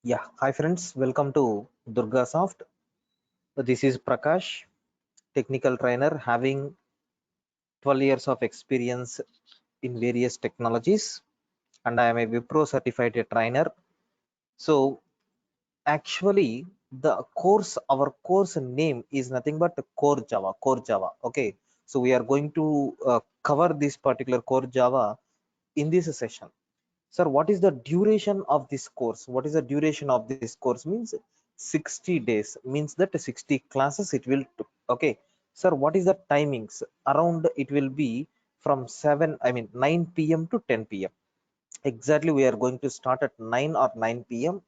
Yeah, hi friends, welcome to Durga Soft. This is Prakash, technical trainer having 12 years of experience in various technologies, and I am a Wipro certified trainer. So actually our course name is nothing but core Java. Okay, so we are going to cover this particular core Java in this session. Sir, what is the duration of this course? What is the duration of this course? Means 60 days, means that 60 classes it will okay. Sir, what is the timings? Around it will be from 9 p.m. to 10 p.m. Exactly, we are going to start at 9 or 9 p.m.,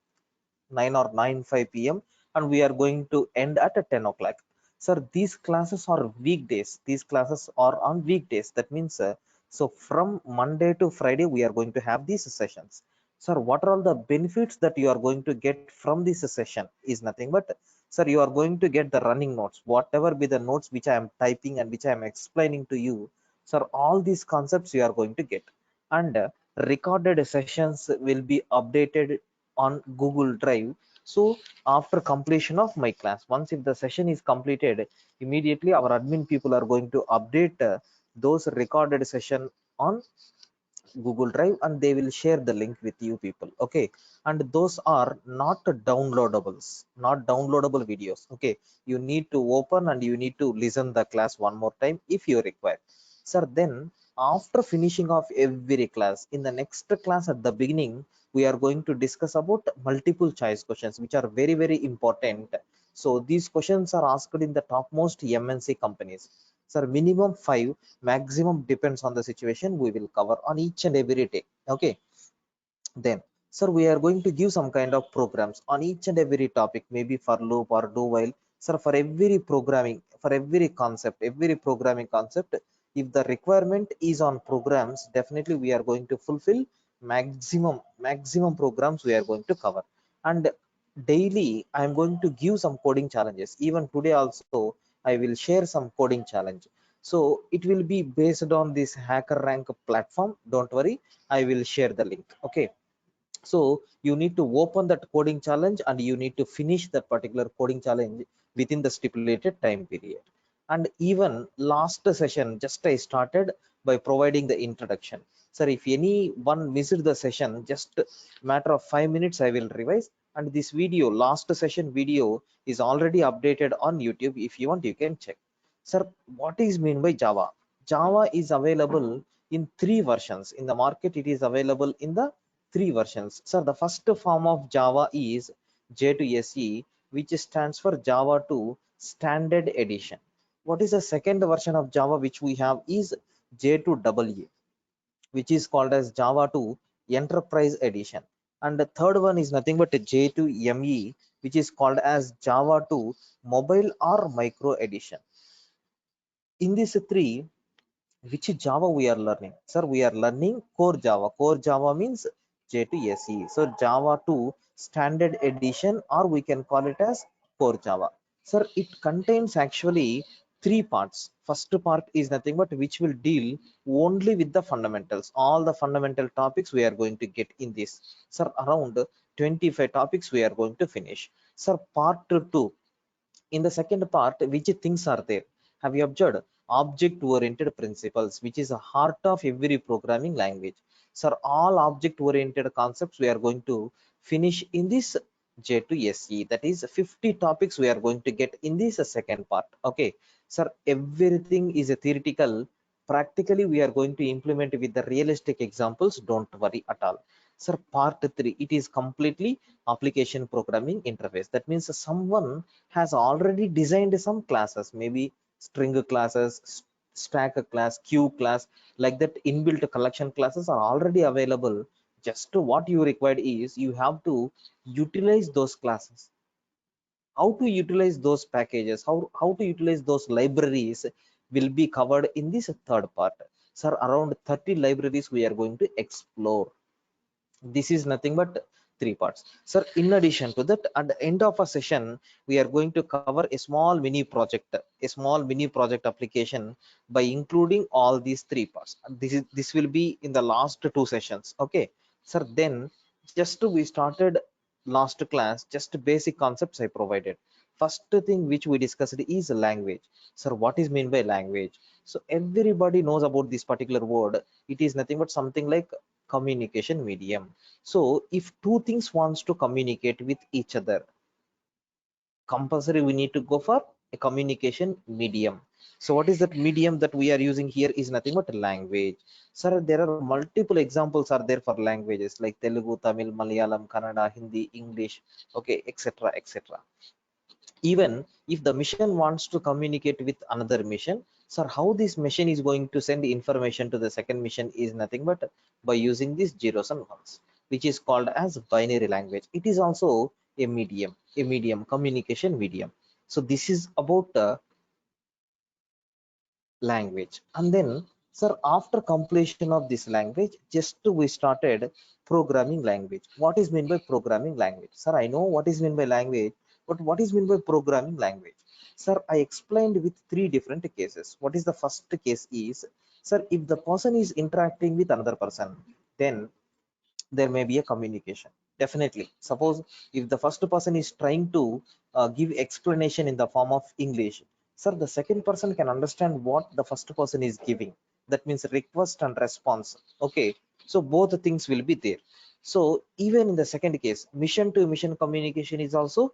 9 or 9:05 p.m., and we are going to end at 10 o'clock. Sir, these classes are weekdays. These classes are on weekdays. That means so from Monday to Friday we are going to have these sessions. Sir, what are all the benefits that you are going to get from this session is nothing but, sir, you are going to get the running notes, whatever be the notes which I am typing and which I am explaining to you. Sir, all these concepts you are going to get, and recorded sessions will be updated on Google Drive. So after completion of my class, once if the session is completed, immediately our admin people are going to update those recorded session on Google Drive, and they will share the link with you people. Okay, and those are not downloadables, not downloadable videos. Okay, you need to open and you need to listen the class one more time if you require. Sir, then after finishing of every class, in the next class at the beginning, we are going to discuss about multiple choice questions, which are very very important. So these questions are asked in the topmost MNC companies. Sir, minimum 5, maximum depends on the situation, we will cover on each and every day. Okay, then sir, we are going to give some kind of programs on each and every topic, maybe for loop or do while. Sir, for every programming, for every concept, every programming concept, if the requirement is on programs, definitely we are going to fulfill maximum programs we are going to cover. And daily I am going to give some coding challenges. Even today also I will share some coding challenge. So it will be based on this hacker rank platform. Don't worry, I will share the link. Okay, so you need to open that coding challenge and you need to finish that particular coding challenge within the stipulated time period. And even last session just I started by providing the introduction. Sir, if anyone missed the session, just matter of 5 minutes I will revise, and this video, last session video, is already updated on YouTube. If you want, you can check. Sir, what is mean by Java? Java is available in three versions in the market. It is available in the three versions. So the first form of Java is J2SE, which stands for Java 2 Standard Edition. What is the second version of Java which we have is J2EE, which is called as Java 2 Enterprise Edition. And the third one is nothing but J2ME, which is called as Java 2 Mobile or Micro Edition. In these three, which Java we are learning? Sir, we are learning core Java. Core Java means J2SE. So Java 2 Standard Edition, or we can call it as core Java. Sir, it contains actually three parts. First part is nothing but which will deal only with the fundamentals. All the fundamental topics we are going to get in this. Sir, around 25 topics we are going to finish. Sir, part 2, in the second part, which things are there? Have you observed? Object oriented principles, which is a heart of every programming language. Sir, all object oriented concepts we are going to finish in this J2SE. That is 50 topics we are going to get in this second part. Okay, sir, everything is a theoretical. Practically we are going to implement with the realistic examples. Don't worry at all. Sir, part 3, it is completely application programming interface. That means someone has already designed some classes, maybe string classes, stack class, queue class, like that. Inbuilt collection classes are already available. Just what you required is you have to utilize those classes. How to utilize those packages, how to utilize those libraries will be covered in this third part. Sir, around 30 libraries we are going to explore. This is nothing but three parts. Sir, in addition to that, at the end of a session we are going to cover a small mini project application by including all these three parts. This will be in the last two sessions. Okay, sir, then just we started last class, just basic concepts I provided. First thing which we discussed is language. Sir, what is mean by language? So everybody knows about this particular word. It is nothing but something like communication medium. So if two things wants to communicate with each other, compulsory we need to go for a communication medium. So what is that medium that we are using here is nothing but language. Sir, there are multiple examples are there for languages like Telugu, Tamil, Malayalam, Kannada, Hindi, English, okay, etc, etc. Even if the mission wants to communicate with another mission, sir, how this mission is going to send information to the second mission is nothing but by using these zeros and ones, which is called as binary language. It is also a medium communication medium. So this is about language. And then, sir, after completion of this language, just we started programming language. What is meant by programming language? Sir, I know what is meant by language, but what is meant by programming language? Sir, I explained with three different cases. What is the first case is, sir, if the person is interacting with another person, then there may be a communication. Definitely, suppose if the first person is trying to give explanation in the form of English, sir, the second person can understand what the first person is giving. That means request and response, okay. So both things will be there. So even in the second case, mission to mission communication is also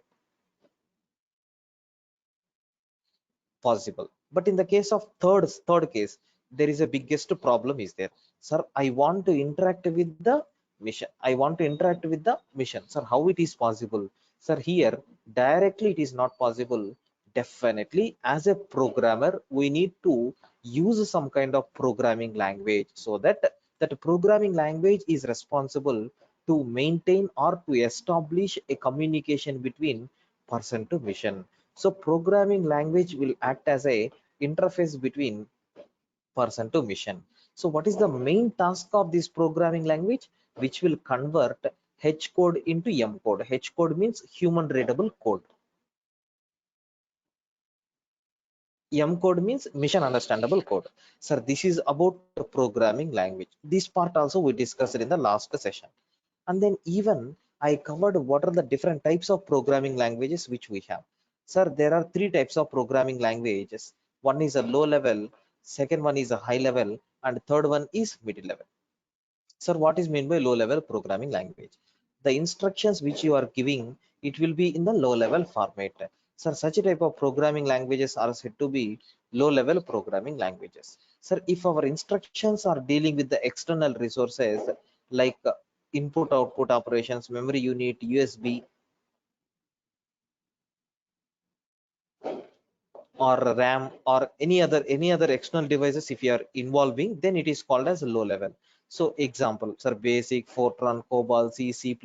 possible. But in the case of third case, there is a biggest problem is there. Sir, I want to interact with the mission. I want to interact with the mission. Sir, how it is possible? Sir, here directly it is not possible. Definitely, as a programmer, we need to use some kind of programming language, so that that programming language is responsible to maintain or to establish a communication between person to mission. So programming language will act as a interface between person to mission. So what is the main task of this programming language? Which will convert H code into M code. H code means human readable code. M code means mission understandable code. Sir, this is about programming language. This part also we discussed in the last session. And then even I covered what are the different types of programming languages which we have. Sir, there are three types of programming languages. One is a low level, second one is a high level, and third one is middle level. Sir, what is meant by low level programming language? The instructions which you are giving, it will be in the low level format. Sir, such a type of programming languages are said to be low level programming languages. Sir, if our instructions are dealing with the external resources like input output operations, memory unit, USB, or RAM, or any other external devices, if you are involving, then it is called as low level. So example, sir, basic, Fortran, COBOL, C, C++,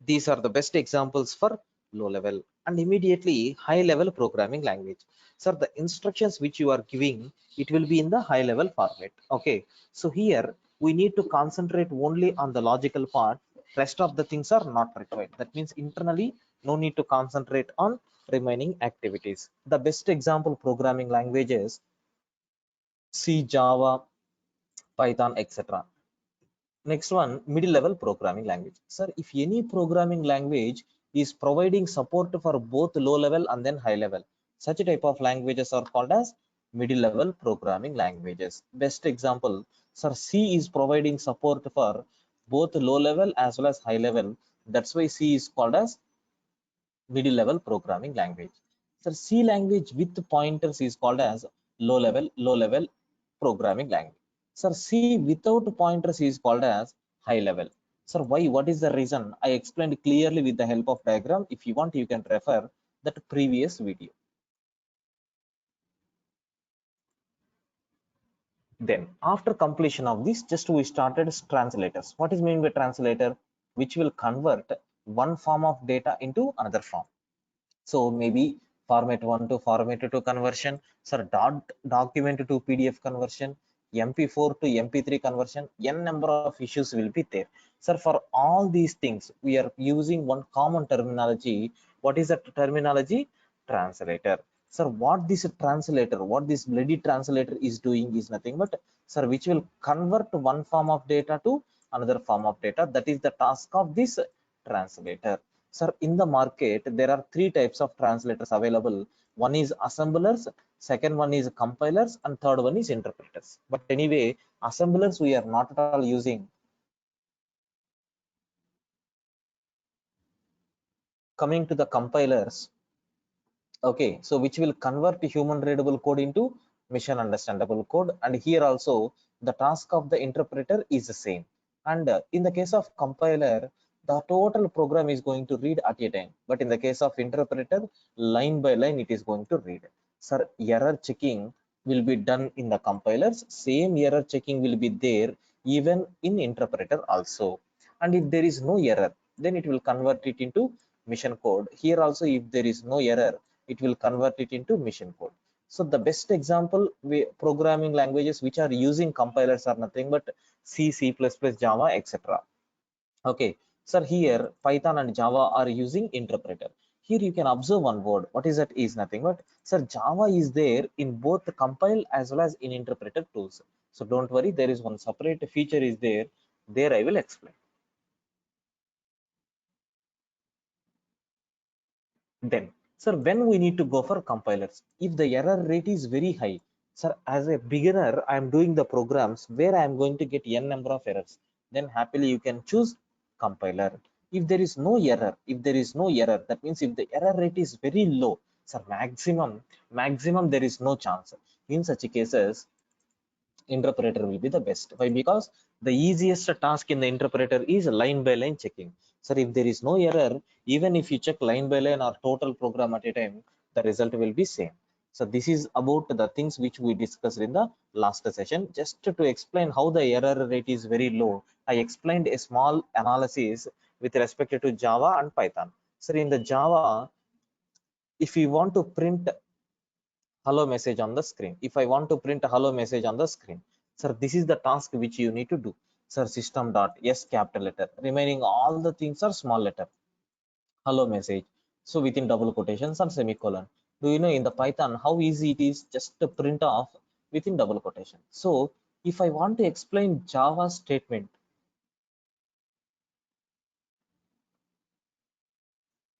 these are the best examples for low level. And immediately high level programming language. Sir, the instructions which you are giving, it will be in the high level format, okay. So here we need to concentrate only on the logical part. Rest of the things are not required. That means internally no need to concentrate on remaining activities. The best example programming languages: C, Java, Python, etc. Next one, middle level programming language. Sir, if any programming language is providing support for both low level and then high level, such a type of languages are called as middle level programming languages. Best example, sir, C is providing support for both low level as well as high level. That's why C is called as middle level programming language. Sir, C language with pointers is called as low level programming language. Sir, C without pointers is called as high level. Sir, why? What is the reason? I explained clearly with the help of diagram. If you want, you can refer that previous video. Then after completion of this, just we started translators. What is meant by translator? Which will convert one form of data into another form. So maybe format 1 to format 2 conversion, sir, document to PDF conversion, MP4 to MP3 conversion, n number of issues will be there. Sir, for all these things, we are using one common terminology. What is that terminology? Translator. Sir, what this bloody translator is doing is nothing but, sir, which will convert one form of data to another form of data. That is the task of this translator. Sir, in the market, there are three types of translators available. One is assemblers, second one is compilers, and third one is interpreters. But anyway, assemblers we are not at all using. Coming to the compilers, okay, so which will convert human readable code into machine understandable code, and here also the task of the interpreter is the same. And in the case of compiler, the total program is going to read at a time, but in the case of interpreter, line by line it is going to read. Sir, error checking will be done in the compilers, same error checking will be there even in interpreter also. And if there is no error, then it will convert it into mission code. Here also, if there is no error, it will convert it into mission code. So the best example, programming languages which are using compilers are nothing but C, C++, Java, etc. Okay, sir, here Python and Java are using interpreter. Here you can observe one word. What is that? Is nothing but, sir, Java is there in both the compile as well as in interpreter tools. So don't worry, there is one separate feature is there. There I will explain. Then, sir, when we need to go for compilers, if the error rate is very high, sir, as a beginner, I am doing the programs where I am going to get n number of errors, then happily you can choose compiler. If there is no error, that means if the error rate is very low, sir, maximum there is no chance. In such cases, interpreter will be the best. Why? Because the easiest task in the interpreter is line by line checking. So if there is no error, even if you check line by line or total program at a time, the result will be same. So this is about the things which we discussed in the last session. Just to explain how the error rate is very low, I explained a small analysis with respect to Java and Python. So in the Java, if you want to print hello message on the screen, if I want to print a hello message on the screen, sir, this is the task which you need to do. Sir, system dot yes capital letter, remaining all the things are small letter, hello message, so within double quotations and semicolon. Do you know in the Python how easy it is just to print off within double quotation? So if I want to explain Java statement,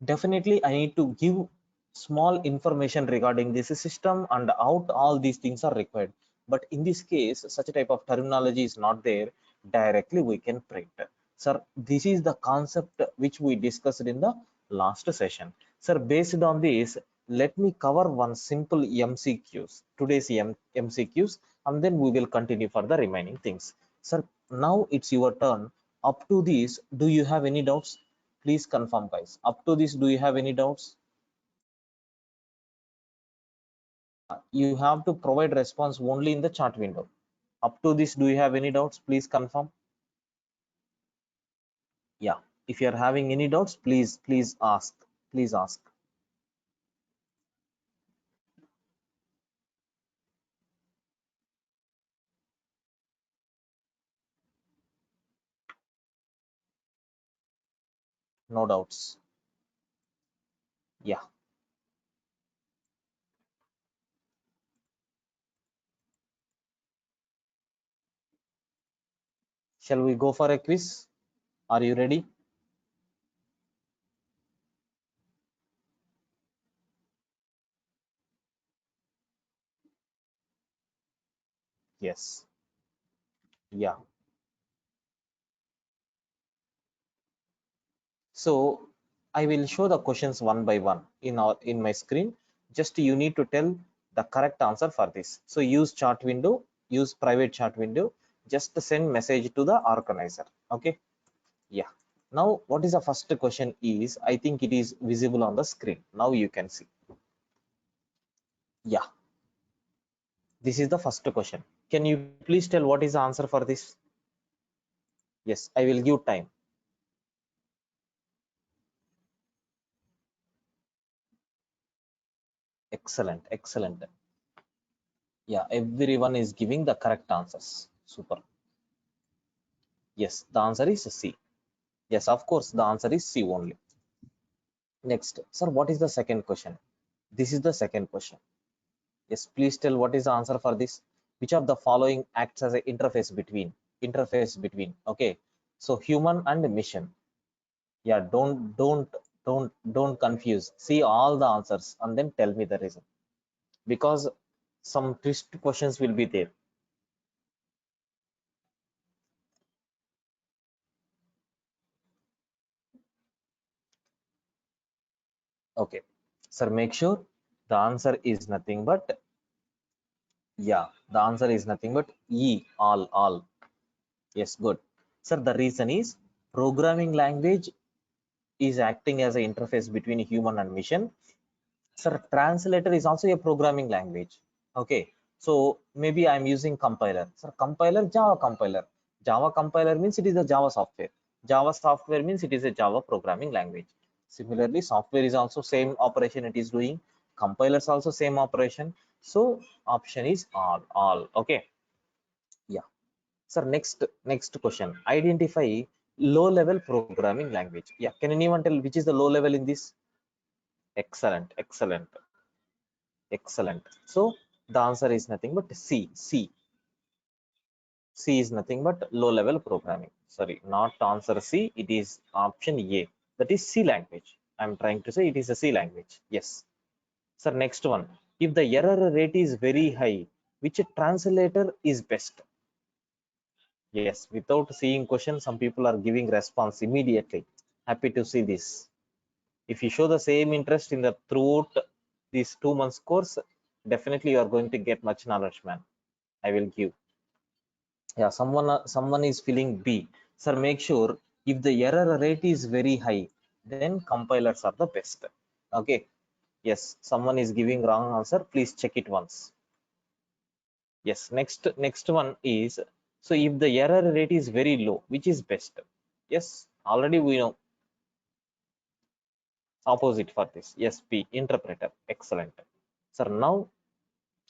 definitely I need to give small information regarding this system and out all these things are required. But in this case, such a type of terminology is not there. Directly we can print. Sir, this is the concept which we discussed in the last session. Sir, based on this, let me cover one simple MCQs, today's MCQs, and then we will continue for the remaining things. Sir, now it's your turn. Up to this, do you have any doubts? Please confirm, guys. Up to this, do you have any doubts? You have to provide response only in the chat window. Up to this, do you have any doubts? Please confirm. Yeah, if you are having any doubts, please ask. Please ask. No doubts. Yeah. Shall we go for a quiz? Are you ready? Yes. Yeah. So I will show the questions one by one in my screen. Just you need to tell the correct answer for this. So use chat window, use private chat window. Just send message to the organizer. Okay. Yeah. Now, what is the first question is, I think it is visible on the screen. Now you can see. Yeah. This is the first question. Can you please tell what is the answer for this? Yes, I will give time. Excellent. Excellent. Yeah, everyone is giving the correct answers. Super. Yes, the answer is C. Yes, of course, the answer is C only. Next, sir, what is the second question? This is the second question. Yes, please tell what is the answer for this. Which of the following acts as an interface between? Okay, so human and mission. Yeah, don't confuse. See all the answers and then tell me the reason. Because some twist questions will be there. Okay. Sir, make sure the answer is nothing but, yeah, the answer is nothing but E, all. Yes, good. Sir, the reason is programming language is acting as an interface between human and machine. Sir, translator is also a programming language. Okay, so maybe I'm using compiler. Sir, compiler, Java compiler. Java compiler means it is a Java software. Java software means it is a Java programming language. Similarly, software is also same operation it is doing. Compilers also same operation. So option is all. Okay, yeah. Sir, next question. Identify low-level programming language. Yeah, can anyone tell which is the low level in this? Excellent. So the answer is nothing but C. C is nothing but low-level programming. Sorry, not answer C. It is option A. That is C language. I'm trying to say it is a C language. Yes. Sir, next one. If the error rate is very high, which translator is best? Yes, without seeing question, some people are giving response immediately. Happy to see this. If you show the same interest in the throughout these 2 months course, definitely you are going to get much knowledge, man. I will give. Yeah, someone is filling B. Sir, make sure if the error rate is very high, then compilers are the best. Okay. Yes, someone is giving wrong answer. Please check it once. Yes, next one is, so if the error rate is very low, which is best? Yes, already we know opposite for this. Yes, B, interpreter. Excellent. Sir, now,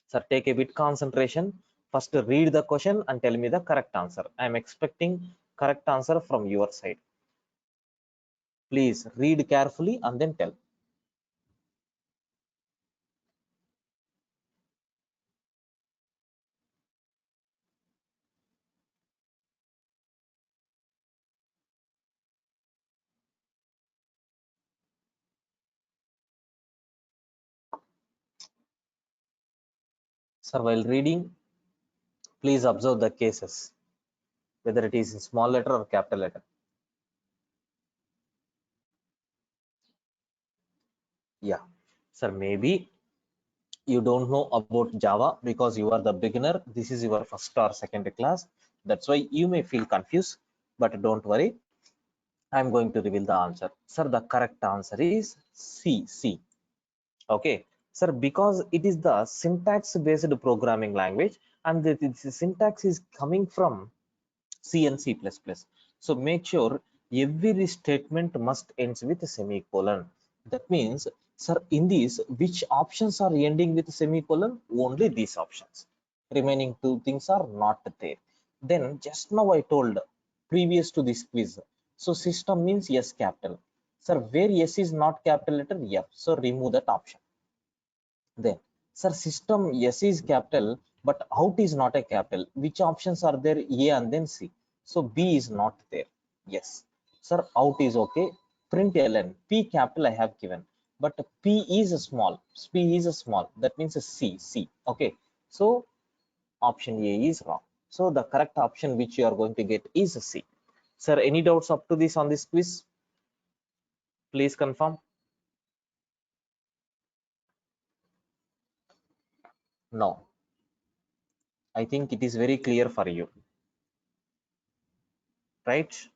sir, take a bit concentration. First, read the question and tell me the correct answer. I am expecting correct answer from your side. Please read carefully and then tell. Sir, while reading, please observe the cases, whether it is in small letter or capital letter. Yeah. Sir, maybe you don't know about Java because you are the beginner. This is your first or second class. That's why you may feel confused, but don't worry. I'm going to reveal the answer. Sir, the correct answer is C. Okay. Sir, because it is the syntax based programming language and the syntax is coming from C and C++. So make sure every statement must ends with a semicolon. That means, sir, in this, which options are ending with semicolon? Only these options. Remaining two things are not there. Then just now I told previous to this quiz. So system means yes capital. Sir, where yes is not capital letter? F. So remove that option. Then, sir, system yes is capital, but out is not a capital. Which options are there? A and then C. So B is not there. Yes. Sir, out is okay. Print ln. P capital I have given. But P is a small. P is a small. That means a C. Okay. So option A is wrong. So the correct option which you are going to get is a C. Sir, any doubts up to this on this quiz? Please confirm. No. I think it is very clear for you. Right?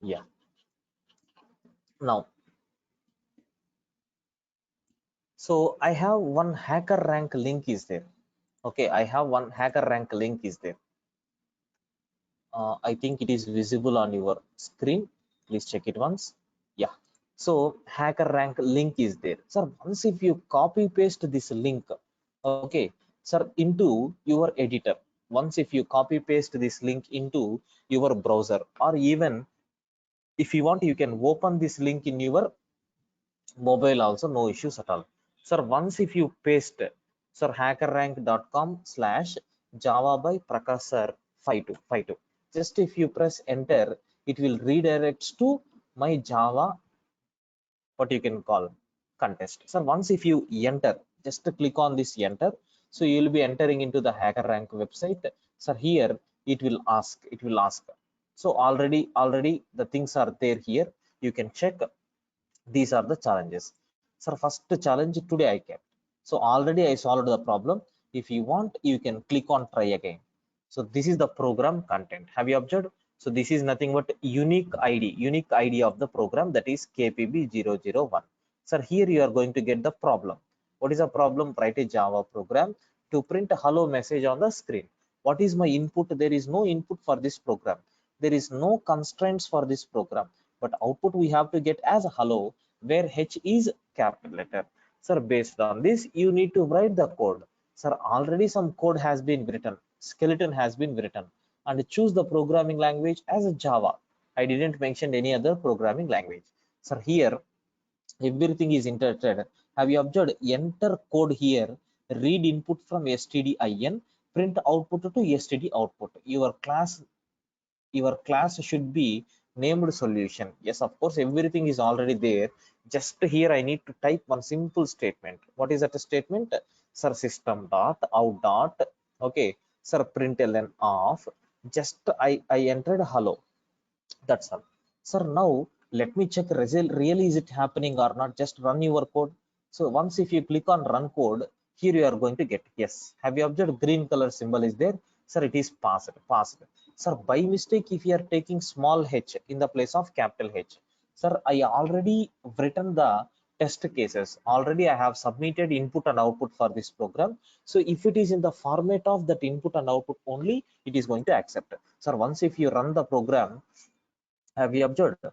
Yeah. Now, so I have one hacker rank link is there. Okay, I have one hacker rank link is there. I think it is visible on your screen. Please check it once. Yeah. So hacker rank link is there. Sir, once if you copy paste this link, okay, sir, into your editor. Once if you copy paste this link into your browser, or even if you want, you can open this link in your mobile also, no issues at all. Sir, once if you paste, sir, hackerrank.com/, Java by Prakash sir 5252. Just if you press enter, it will redirect to my Java, what you can call, contest. So once if you enter, just click on this enter, so you will be entering into the HackerRank website. So here it will ask. So already the things are there here. You can check. These are the challenges. So first challenge today I kept. So already I solved the problem. If you want, you can click on try again. So this is the program content. Have you observed? So this is nothing but unique ID of the program, that is KPB001. So here you are going to get the problem. What is the problem? Write a Java program to print a hello message on the screen. What is my input? There is no input for this program. There is no constraints for this program, but output we have to get as hello, where H is capital letter. Sir, based on this, you need to write the code. Sir, already some code has been written, skeleton has been written, and choose the programming language as a Java. I didn't mention any other programming language. Sir, here everything is entered. Have you observed? Enter code here, read input from stdin, print output to std output. Your class should be named solution. Yes, of course, everything is already there. Just here I need to type one simple statement. What is that statement? Sir, system dot out dot, okay, sir, println of, just I entered hello. That's all. Sir, now let me check result really is it happening or not. Just run your code. So once if you click on run code, here you are going to get yes. Have you observed green color symbol is there? Sir, it is passed. Sir, by mistake if you are taking small h in the place of capital H, sir, I already written the test cases. Already I have submitted input and output for this program. So if it is in the format of that input and output only, it is going to accept. Sir, once if you run the program, have you observed?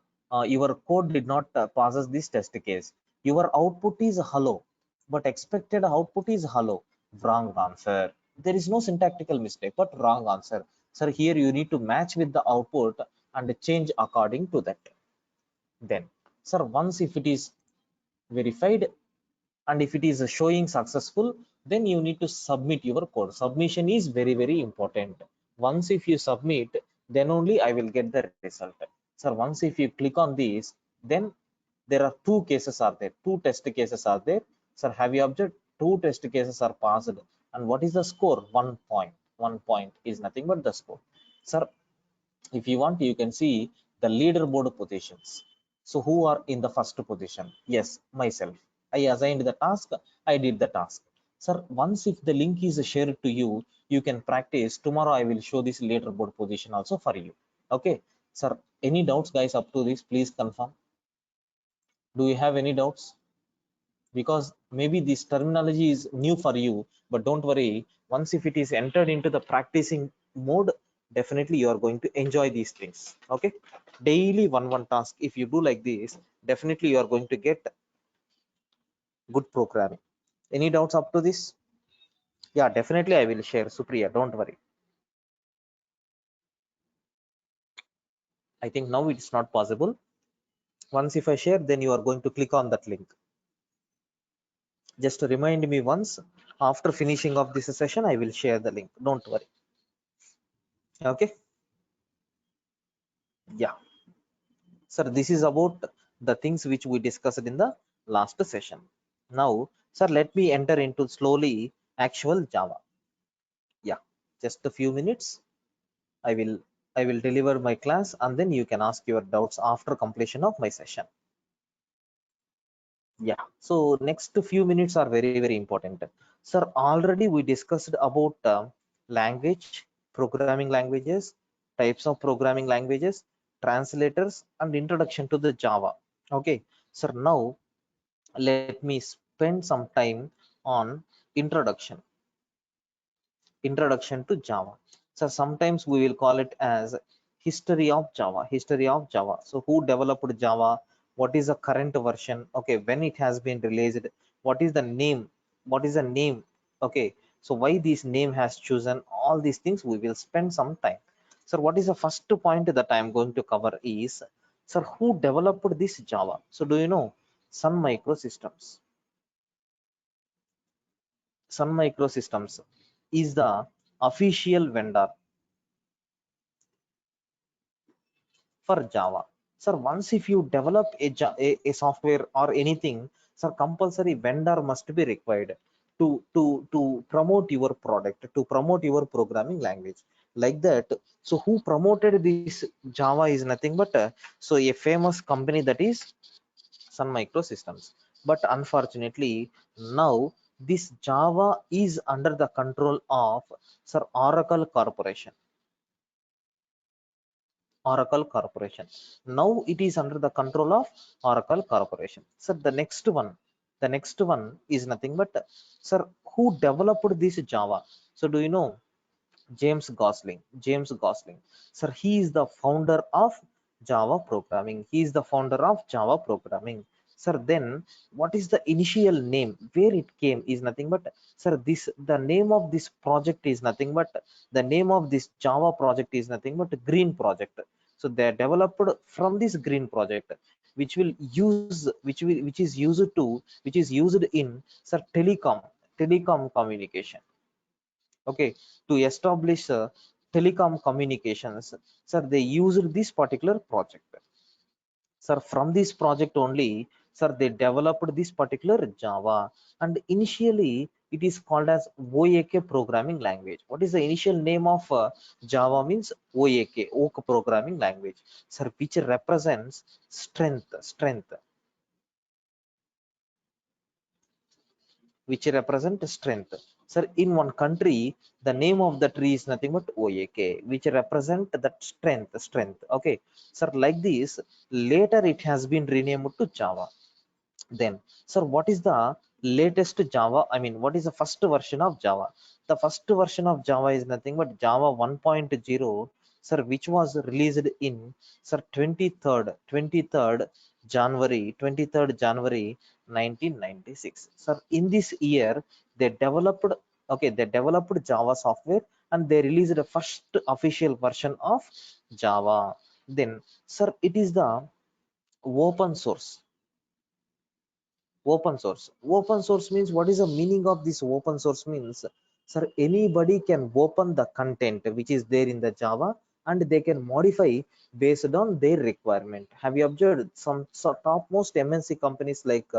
Your code did not passes this test case. Your output is hello, but expected output is hello. Wrong answer. There is no syntactical mistake, but wrong answer. Sir, here you need to match with the output and change according to that. Then, sir, once if it is verified and if it is showing successful, then you need to submit your code. Submission is very important. Once if you submit, then only I will get the result. So once if you click on this, then there are two cases are there, two test cases are there. Sir, have you observed? Two test cases are passed, and what is the score? 1 point. 1 point is nothing but the score. Sir, if you want, you can see the leaderboard positions. So who are in the first position? Yes, myself. I assigned the task, I did the task. Sir, once if the link is shared to you, you can practice. Tomorrow I will show this leaderboard position also for you. Okay. Sir, any doubts guys up to this? Please confirm. Do you have any doubts? Because maybe this terminology is new for you, but don't worry, once if it is entered into the practicing mode, definitely you are going to enjoy these things. Okay, daily one task, if you do like this, definitely you are going to get good programming. Any doubts up to this? Yeah, definitely I will share, Supriya, don't worry. I think now it's not possible. Once if I share, then you are going to click on that link. Just remind me once. After finishing of this session, I will share the link, don't worry. Okay. Yeah, sir, this is about the things which we discussed in the last session. Now, sir, let me enter into slowly actual Java. Yeah, just a few minutes. I will I will deliver my class, and then you can ask your doubts after completion of my session. Yeah, so next few minutes are very important. Sir, already we discussed about language, programming languages, types of programming languages, translators, and introduction to the Java. Okay, sir, now let me spend some time on introduction to Java. So sometimes we will call it as history of Java. So who developed Java? What is the current version? Okay, when it has been released? What is the name? Okay, so why this name has chosen? All these things we will spend some time. So what is the first point that I am going to cover is, sir, who developed this Java? So do you know? Sun Microsystems. Sun Microsystems is the official vendor for Java. Sir, once if you develop a software or anything, sir, compulsory vendor must be required to promote your product, to promote your programming language. Like that. So who promoted this Java is nothing but so a famous company, that is Sun Microsystems. But unfortunately, now this Java is under the control of Sir Oracle Corporation. Oracle Corporation. Now it is under the control of Oracle Corporation. So the next one is nothing but, sir, who developed this Java? So do you know James Gosling? James Gosling. Sir, he is the founder of Java programming. He is the founder of Java programming. Sir, then what is the initial name? Where it came is nothing but, sir, this the name of this project is nothing but, the name of this Java project is nothing but Green Project. So they are developed from this Green Project, which will use which is used in, sir, telecom communication. Okay, to establish telecom communications, sir, they used this particular project. Sir, from this project only, sir, they developed this particular Java, and initially it is called as OAK programming language. What is the initial name of Java? Means Oak programming language, sir, which represents strength, which represent strength. Sir, in one country, the name of the tree is nothing but OAK, which represent that strength. Okay, sir, like this, later it has been renamed to Java. Then, sir, what is the latest Java? I mean, what is the first version of Java? The first version of Java is nothing but Java 1.0, sir, which was released in, sir, 23rd January 1996. Sir, in this year they developed, okay, they developed Java software, and they released the first official version of Java. Then, sir, it is the open source. Open source means, what is the meaning of this open source? Means, sir, anybody can open the content which is there in the Java, and they can modify based on their requirement. Have you observed some topmost MNC companies like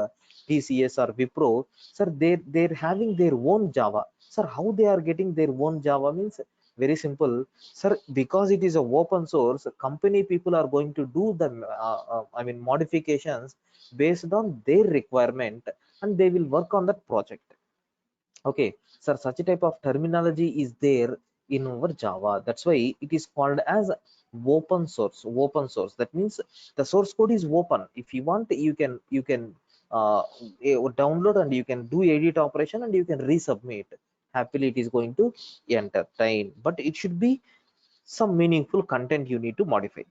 TCS or Wipro? Sir, they're having their own Java. Sir, how they are getting their own Java? Means, very simple, sir, because it is a open source company, people are going to do the I mean modifications based on their requirement, and they will work on that project. Okay, sir, such a type of terminology is there in our Java. That's why it is called as open source. That means the source code is open. If you want, you can download, and you can do edit operation, and you can resubmit. Happily it is going to entertain, but it should be some meaningful content you need to modify.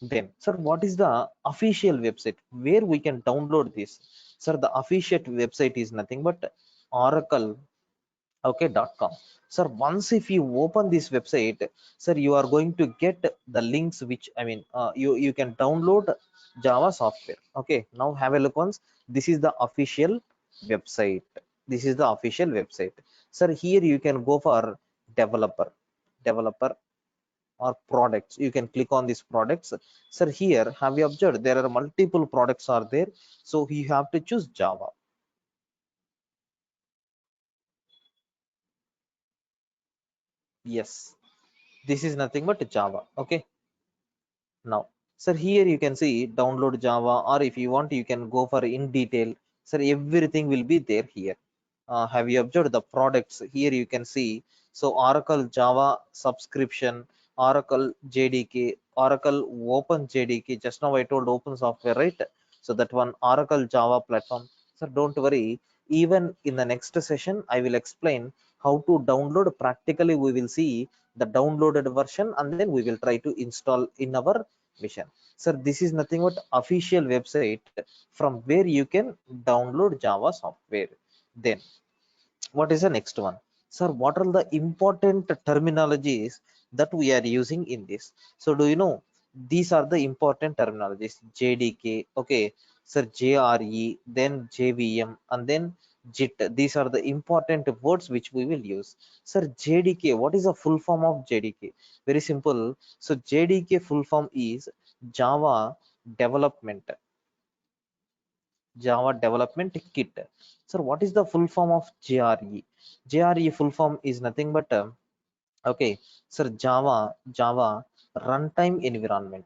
Then, sir, what is the official website where we can download this? Sir, the official website is nothing but Oracle, okay.com. Sir, once if you open this website, sir, you are going to get the links which, I mean, you can download Java software. Okay, now have a look once. This is the official website. This is the official website. Sir, here you can go for developer or products. You can click on these products. Sir, here have you observed there are multiple products are there, so you have to choose Java. Yes, this is nothing but Java. Okay, now, sir, here you can see download Java, or if you want, you can go for in detail. Sir, everything will be there here. Have you observed the products? Here you can see, so Oracle Java subscription, Oracle JDK, Oracle Open JDK. Just now I told open software, right? So that one Oracle Java platform. So don't worry, even in the next session I will explain how to download. Practically we will see the downloaded version, and then we will try to install in our mission. Sir, this is nothing but official website from where you can download Java software. Then, what is the next one? Sir, what are the important terminologies that we are using in this? So do you know, these are the important terminologies: JDK, okay, sir, JRE, then JVM, and then JIT. These are the important words which we will use. Sir, JDK, what is the full form of JDK? Very simple. So JDK full form is Java Development Kit. Sir, what is the full form of JRE? JRE full form is nothing but okay, sir, Java Runtime Environment.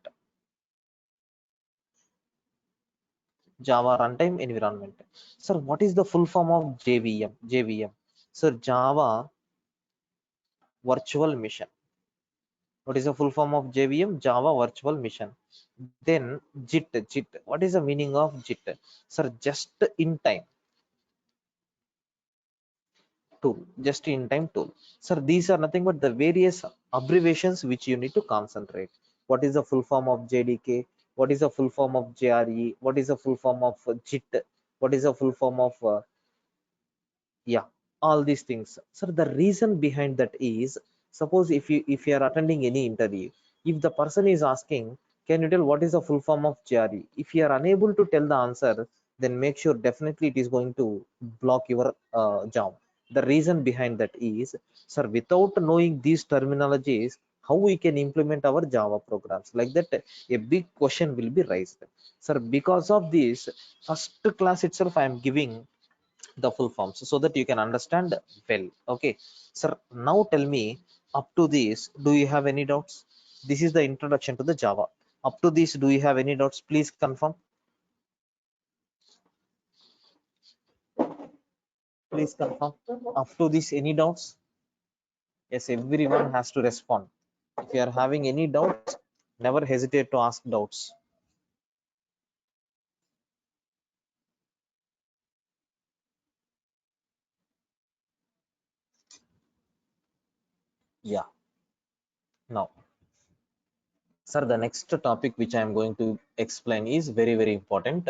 Java Runtime Environment. Sir, what is the full form of JVM? JVM. Sir, Java Virtual Mission. What is the full form of JVM? Java Virtual Mission. Then JIT. What is the meaning of JIT? Sir, just in time tool. Just in time tool. Sir, these are nothing but the various abbreviations which you need to concentrate. What is the full form of JDK? What is the full form of JRE? What is the full form of JIT? What is the full form of yeah, all these things. So the reason behind that is, suppose if you are attending any interview, if the person is asking, can you tell what is the full form of JRE? If you are unable to tell the answer, then make sure definitely it is going to block your job. The reason behind that is, sir, without knowing these terminologies, how we can implement our Java programs? Like that, a big question will be raised. Sir, because of this, first class itself I am giving the full forms so that you can understand well. Okay, sir, now tell me, up to this, do you have any doubts? This is the introduction to the Java. Up to this, do you have any doubts? Please confirm. Please confirm. Up to this, any doubts? Yes, everyone has to respond. If you are having any doubts, never hesitate to ask doubts. Yeah. Now, sir, the next topic which I am going to explain is very, very important.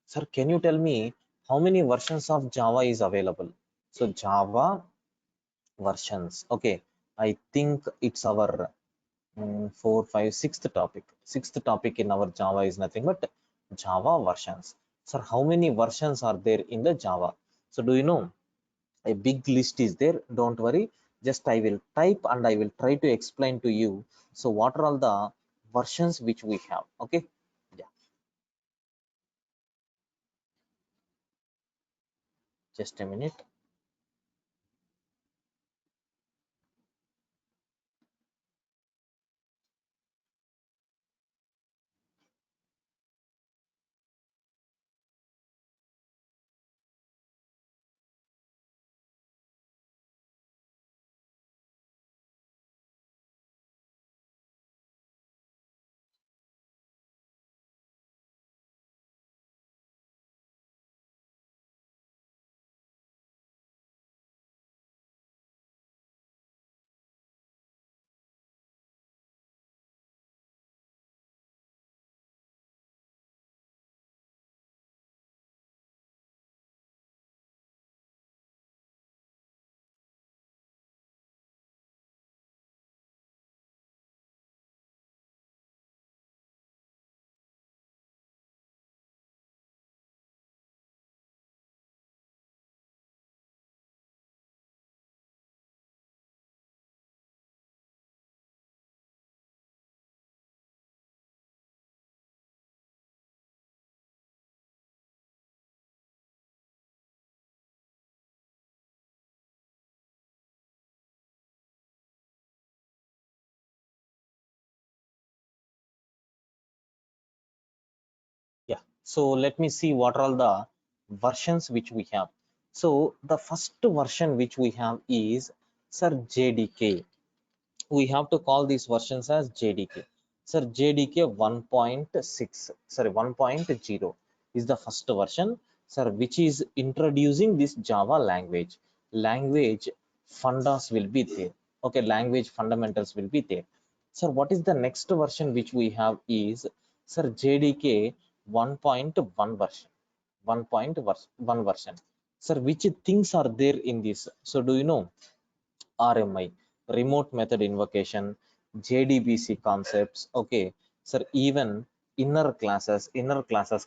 Sir, can you tell me how many versions of Java is available? So Java versions. Okay, I think it's our four, five, sixth topic. Sixth topic in our Java is nothing but Java versions. Sir, how many versions are there in the Java? So do you know, a big list is there? Don't worry, just I will type and I will try to explain to you. So what are all the versions which we have? Okay, yeah, just a minute. Yeah, so let me see what are all the versions which we have. So the first version which we have is, sir, JDK. We have to call these versions as JDK. Sir, JDK 1.6, sorry, 1.0 is the first version, sir, which is introducing this Java language. Language fundas will be there. Okay, language fundamentals will be there. Sir, what is the next version which we have is, sir, JDK 1.1 version. 1.1 version. Sir, which things are there in this? So do you know? RMI, remote method invocation, JDBC concepts. Okay, sir, even inner classes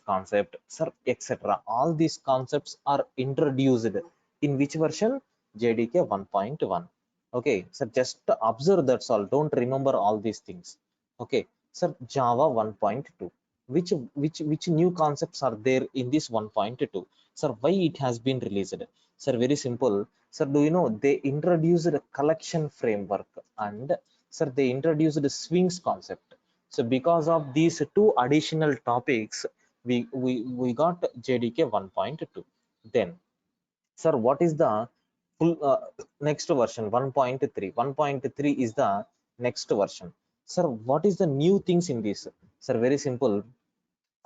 concept, sir, etc. All these concepts are introduced in which version? JDK 1.1. Okay, so just observe, that's all. Don't remember all these things. Okay, sir, Java 1.2. Which new concepts are there in this 1.2? Sir, why it has been released? Sir, very simple. Sir, do you know they introduced a collection framework, and sir, they introduced the swings concept. So because of these two additional topics, we got JDK 1.2. Then, sir, what is the full next version? 1.3. 1.3 is the next version. Sir, what is the new things in this? Sir, very simple.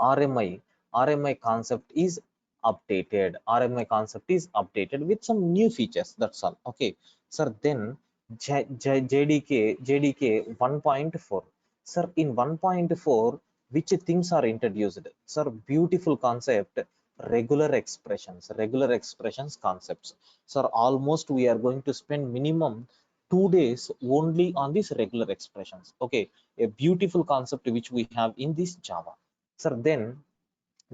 RMI, RMI concept is updated. RMI concept is updated with some new features. That's all. Okay. Sir, then JDK 1.4. Sir, in 1.4, which things are introduced? Sir, beautiful concept, regular expressions concepts. Sir, almost we are going to spend minimum 2 days only on these regular expressions. Okay, a beautiful concept which we have in this Java. Sir, then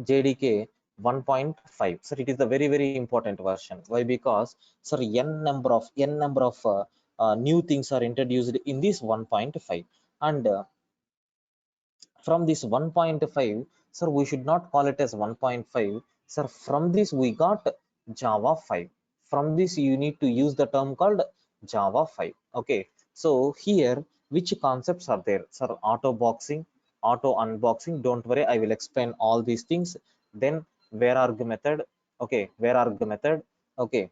JDK 1.5. Sir, it is the very important version. Why? Because sir, n number of new things are introduced in this 1.5, and from this 1.5, sir, we should not call it as 1.5. Sir, from this we got Java 5. From this you need to use the term called Java 5. Okay, so here which concepts are there? Sir, auto boxing, auto unboxing. Don't worry, I will explain all these things. Then where arg method. Okay, where arg method. Okay,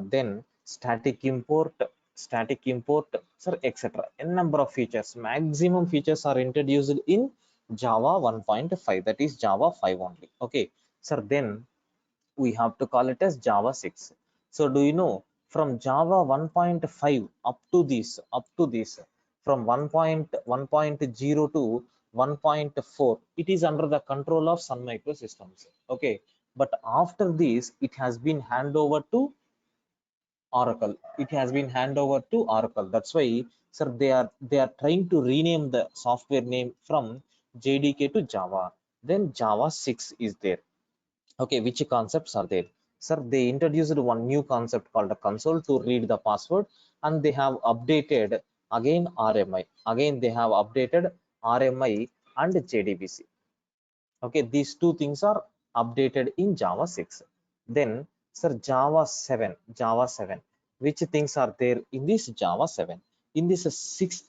then static import, sir, etc. n number of features, maximum features are introduced in Java 1.5, that is Java 5 only. Okay, sir, then we have to call it as Java 6. So do you know, from Java 1.5 up to this, from 1.1.0 to 1.4, it is under the control of Sun Microsystems. Okay, but after this it has been handed over to Oracle. It has been handed over to Oracle. That's why, sir, they are trying to rename the software name from JDK to Java. Then Java 6 is there. Okay, which concepts are there? Sir, they introduced one new concept called a console to read the password, and they have updated again RMI. Again, they have updated RMI and JDBC. Okay, these two things are updated in Java 6. Then, sir, Java 7, which things are there in this Java 7? In this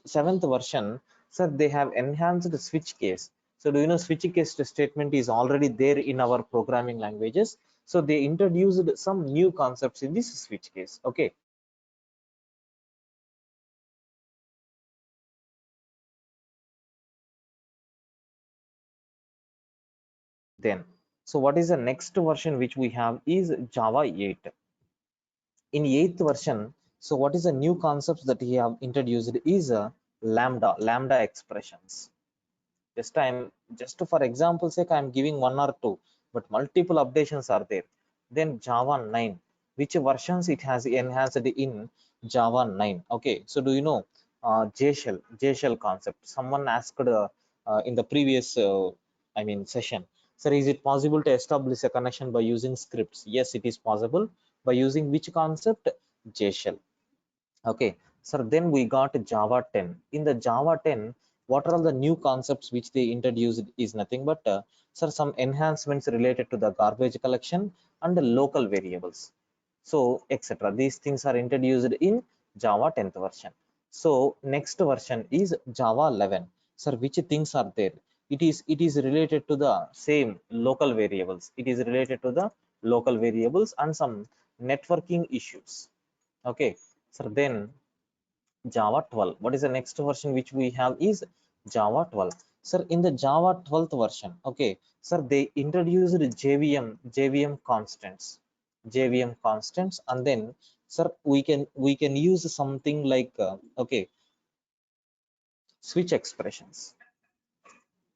seventh version, sir, they have enhanced the switch case. So do you know switch case statement is already there in our programming languages? So they introduced some new concepts in this switch case. Okay, then, so what is the next version which we have is Java 8. In eighth version, so what is the new concepts that he have introduced is lambda expressions. Just for example sake, I'm giving one or two, but multiple updations are there. Then Java 9, which versions it has enhanced in Java 9? Okay, so do you know JShell concept? Someone asked in the previous session, sir, is it possible to establish a connection by using scripts? Yes, it is possible. By using which concept? JShell. Okay, sir, then we got Java 10. In the Java 10, what are all the new concepts which they introduced is nothing but sir, some enhancements related to the garbage collection and the local variables. So, etc. These things are introduced in Java 10th version. So, next version is Java 11. Sir, which things are there? It is related to the same local variables. It is related to the local variables and some networking issues. Okay, so then Java 12. What is the next version which we have is Java 12. Sir, in the Java 12th version, okay, sir, they introduced JVM constants, and then, sir, we can use something like okay, switch expressions.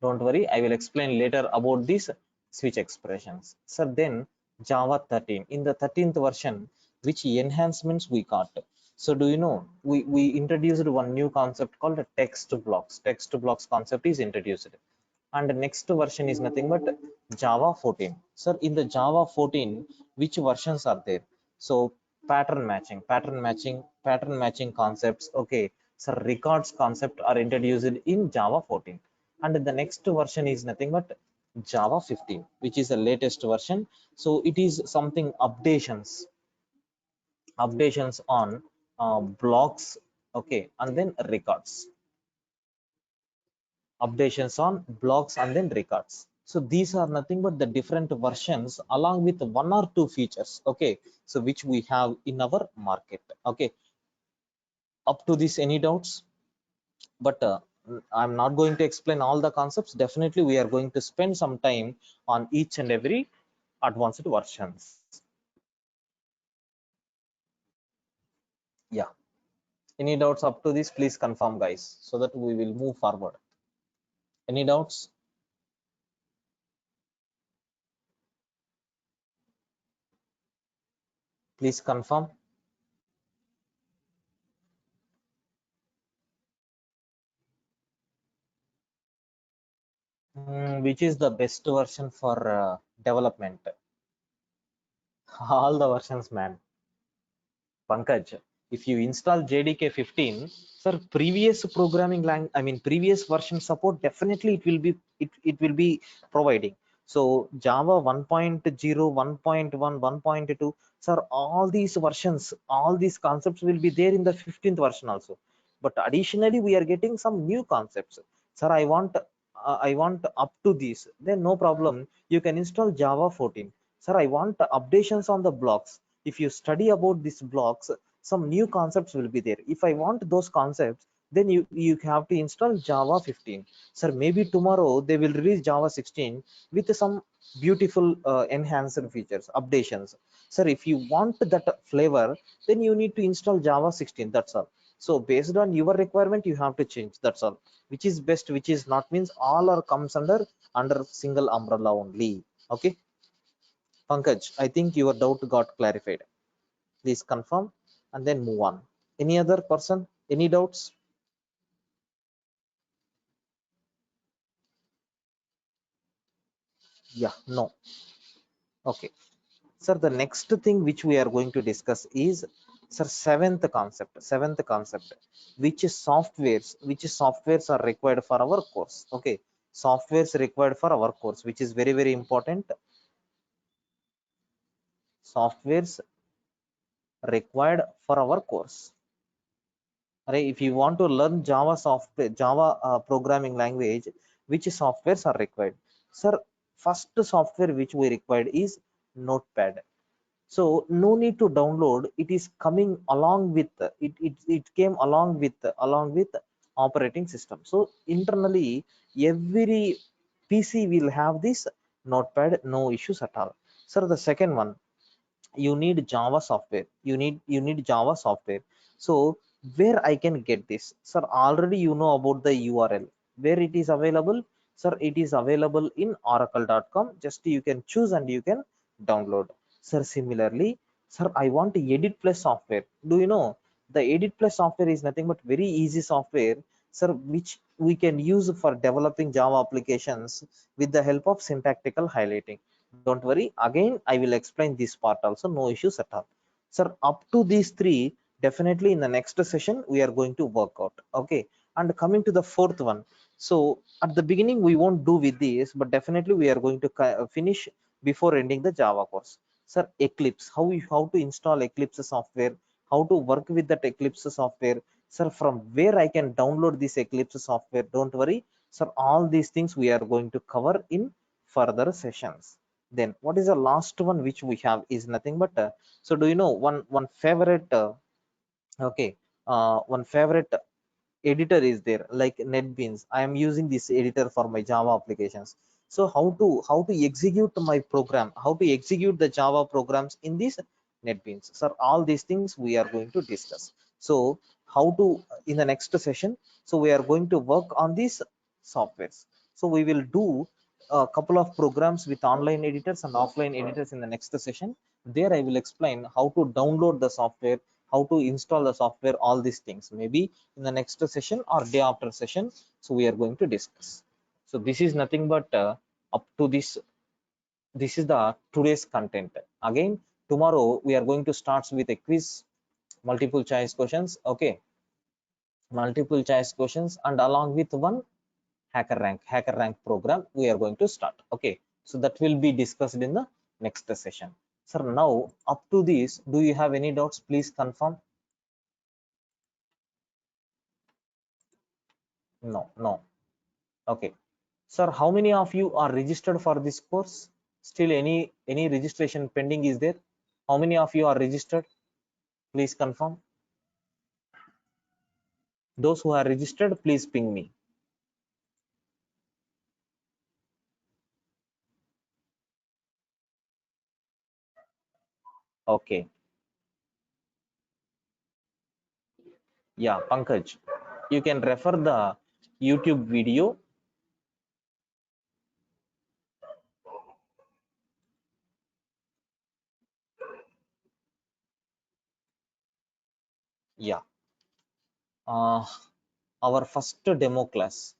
Don't worry, I will explain later about these switch expressions. Sir, then Java 13. In the 13th version, which enhancements we got? So do you know, we introduced one new concept called text blocks. Text blocks concept is introduced. and the next version is nothing but Java 14. Sir, in the Java 14, which versions are there? So pattern matching concepts, okay. So records concept are introduced in Java 14, and the next version is nothing but Java 15, which is the latest version. So it is something updations on blocks, okay, and then records, updations on blocks and then records. So these are nothing but the different versions along with one or two features, okay, so which we have in our market, okay. Up to this, any doubts? But I'm not going to explain all the concepts. Definitely we are going to spend some time on each and every advanced versions. Yeah, any doubts up to this, please confirm guys, so that we will move forward. Any doubts? Please confirm. Which is the best version for development? All the versions, man. Pankaj, if you install JDK 15, sir, previous programming language, I mean previous version support, definitely it will be providing. So Java 1.0, 1.1, 1.2, sir, all these versions, all these concepts will be there in the 15th version also. But additionally, we are getting some new concepts. Sir, I want up to this. Then no problem. You can install Java 14. Sir, I want updations on the blocks. If you study about these blocks, some new concepts will be there. If I want those concepts, then you have to install Java 15. Sir, maybe tomorrow they will release Java 16 with some beautiful enhanced features, updations. Sir, if you want that flavor, then you need to install Java 16. That's all. So based on your requirement, you have to change. That's all. Which is best, which is not, means all are comes under single umbrella only. Okay. Pankaj, I think your doubt got clarified. Please confirm and then move on. Any other person? Any doubts? Yeah, no. Okay. Sir, the next thing which we are going to discuss is, sir, seventh concept, which softwares are required for our course. Okay. Softwares required for our course, which is very, very important. Softwares required for our course. Right, if you want to learn Java programming language, which softwares are required? Sir, first software which we required is Notepad. So no need to download, it is coming along with it came along with operating system. So internally, every PC will have this Notepad, no issues at all. Sir, the second one, you need Java software, you need Java software. So where I can get this? Sir, already you know about the URL where it is available. Sir, it is available in oracle.com. Just you can choose and you can download. Sir, similarly, sir, I want Edit Plus software. Do you know the Edit Plus software is nothing but very easy software, sir, which we can use for developing Java applications with the help of syntactical highlighting. Don't worry, again I will explain this part also, no issues at all. Sir, up to these three, definitely in the next session we are going to work out, okay. And coming to the fourth one, so at the beginning we won't do with this, but definitely we are going to finish before ending the Java course. Sir, Eclipse, how to install Eclipse software, how to work with that Eclipse software. Sir, from where I can download this Eclipse software? Don't worry, sir, all these things we are going to cover in further sessions. Then what is the last one which we have is nothing but so do you know one favorite okay, one favorite editor is there, like NetBeans. I am using this editor for my Java applications. So how to execute my program, how to execute the Java programs in this NetBeans? Sir, all these things we are going to discuss. So how to, in the next session, so we are going to work on these softwares. So we will do a couple of programs with online editors and offline editors in the next session. There I will explain how to download the software, how to install the software, all these things maybe in the next session or day after session. So we are going to discuss. So this is nothing but up to this is the today's content. Again, tomorrow we are going to start with a quiz, multiple choice questions. Okay, multiple choice questions, and along with one hacker rank program we are going to start. Okay, so that will be discussed in the next session. Sir, now up to this, do you have any doubts? Please confirm. No. Okay, sir, how many of you are registered for this course? Still any registration pending is there? How many of you are registered? Please confirm. Those who are registered, please ping me. Okay, yeah, Pankaj, you can refer the YouTube video. Yeah, uh, our first demo class,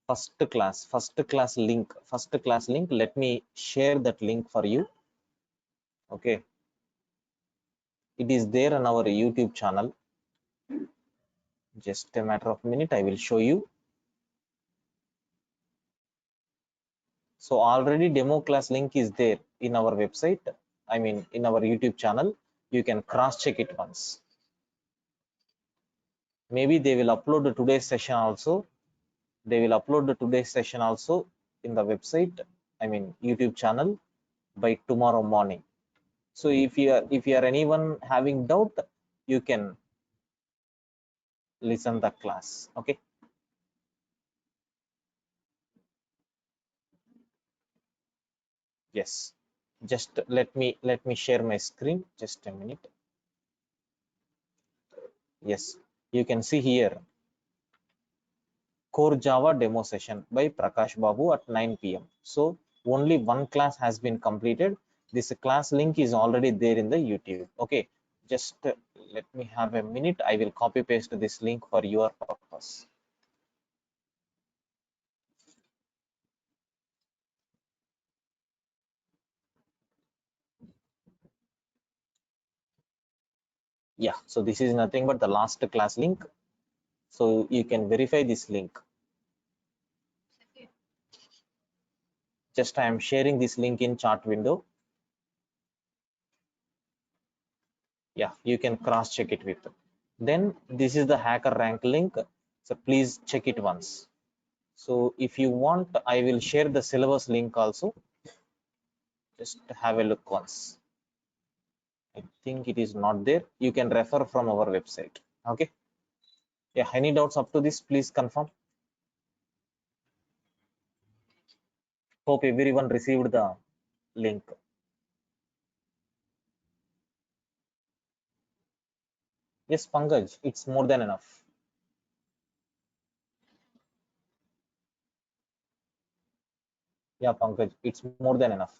first class link. Let me share that link for you. Okay, it is there on our YouTube channel. Just a matter of minute, I will show you. So already demo class link is there in our website. I mean, in our YouTube channel. You can cross check it once. Maybe they will upload today's session also. They will upload today's session also in the website. I mean, YouTube channel by tomorrow morning. So if you are anyone having doubt, you can listen the class. Okay. Yes. Just let me share my screen. Just a minute. Yes. You can see here Core Java demo session by Prakash Babu at 9 p.m. So only one class has been completed. This class link is already there in the YouTube. Okay. Just let me have a minute. I will copy paste this link for your purpose. Yeah, so this is nothing but the last class link. So you can verify this link. Just I am sharing this link in chat window. Yeah, you can cross check it with. Then this is the hacker rank link. So please check it once. So if you want, I will share the syllabus link also. Just have a look once. I think it is not there. You can refer from our website. Okay. Yeah, any doubts up to this, please confirm. Hope everyone received the link. Yes, Pankaj, it's more than enough. Yeah, Pankaj, it's more than enough.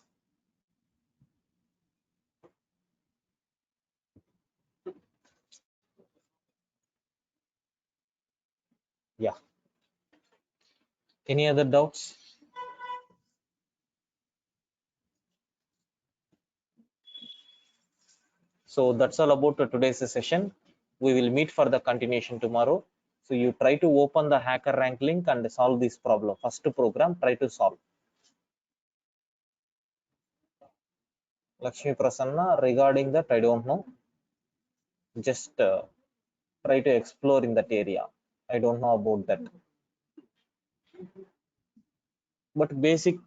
Yeah. Any other doubts? So that's all about today's session. We will meet for the continuation tomorrow. So you try to open the hacker rank link and solve this problem. First program, try to solve. Lakshmi Prasanna, regarding that, I don't know. Just try to explore in that area. I don't know about that. But basic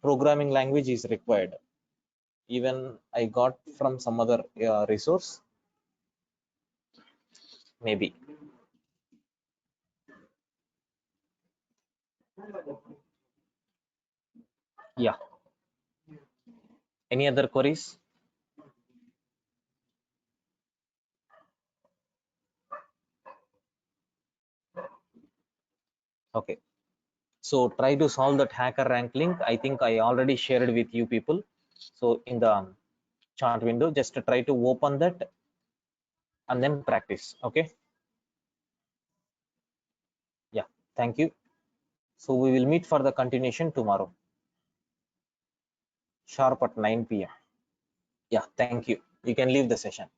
programming language is required. Even I got from some other resource, maybe. Yeah. Any other queries? Okay. So try to solve that hacker rank link. I think I already shared with you people. So in the chart window, just try to open that and then practice. Okay. Yeah. Thank you. So we will meet for the continuation tomorrow, sharp at 9 p.m. Yeah, thank you. You can leave the session.